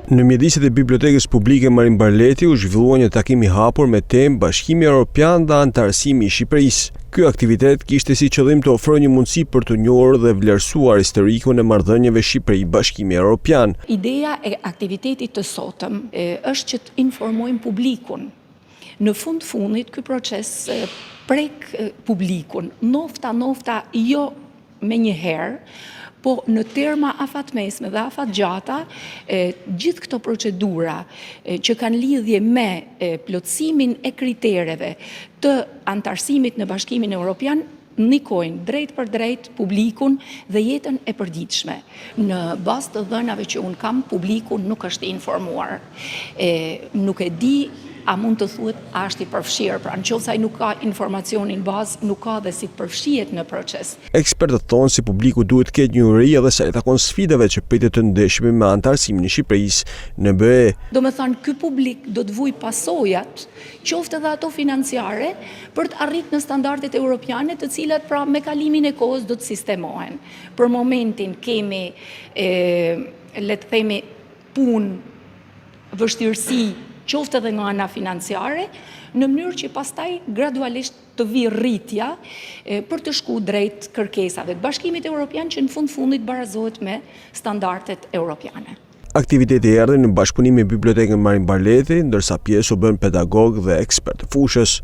Në mjediset e bibliotekës publike Marin Barleti u zhvillua një takim i hapur me temë Bashkimi Evropian dhe anëtarësimi i Shqipërisë. Ky aktivitet kishte si qëllim të ofrojë një mundësi për të njohur dhe vlerësuar historikun e marrëdhënieve Shqipëri-Bashkimi Evropian. Ideja e aktivitetit të sotëm është që të informojmë publikun. Në fundit ky proces prek publikun, nofta jo me një herë, po në terma afatmesme dhe afatgjata, gjithë këto procedura që kanë lidhje me plotësimin e kritereve të anëtarësimit në Bashkimin Evropian nikojnë drejt për drejt publikun dhe jetën e përditshme. Në bazë të dhënave që unë kam, publikun nuk është i informuar. Nuk e di a mund të thuhet a është i përfshirë, pra nëse ai nuk ka informacionin bazë, nuk ka dhe si të përfshihet në proces. Ekspertët thonë se publiku duhet të ketë një uri edhe sa i takon sfidave që pritet të ndeshme me anëtarësimin e Shqipërisë në BE. Domethënë ky publik do të vujë pasojat, qoftë edhe ato financiare, për të arritur në standardet europiane, të cilat pra me kalimin e kohës do të sistemohen. Për momentin kemi le të themi punë, vështirësi, qoftë edhe nga ana financiare, në mënyrë që pastaj gradualisht të vi rritja për të shku drejt kërkesave të Bashkimit Evropian që në fundit barazohet me standardet europiane. Aktiviteti erdhi në bashkëpunim me Bibliotekën Marin Barleti, ndërsa pjesë u bën pedagog dhe ekspert të fushës.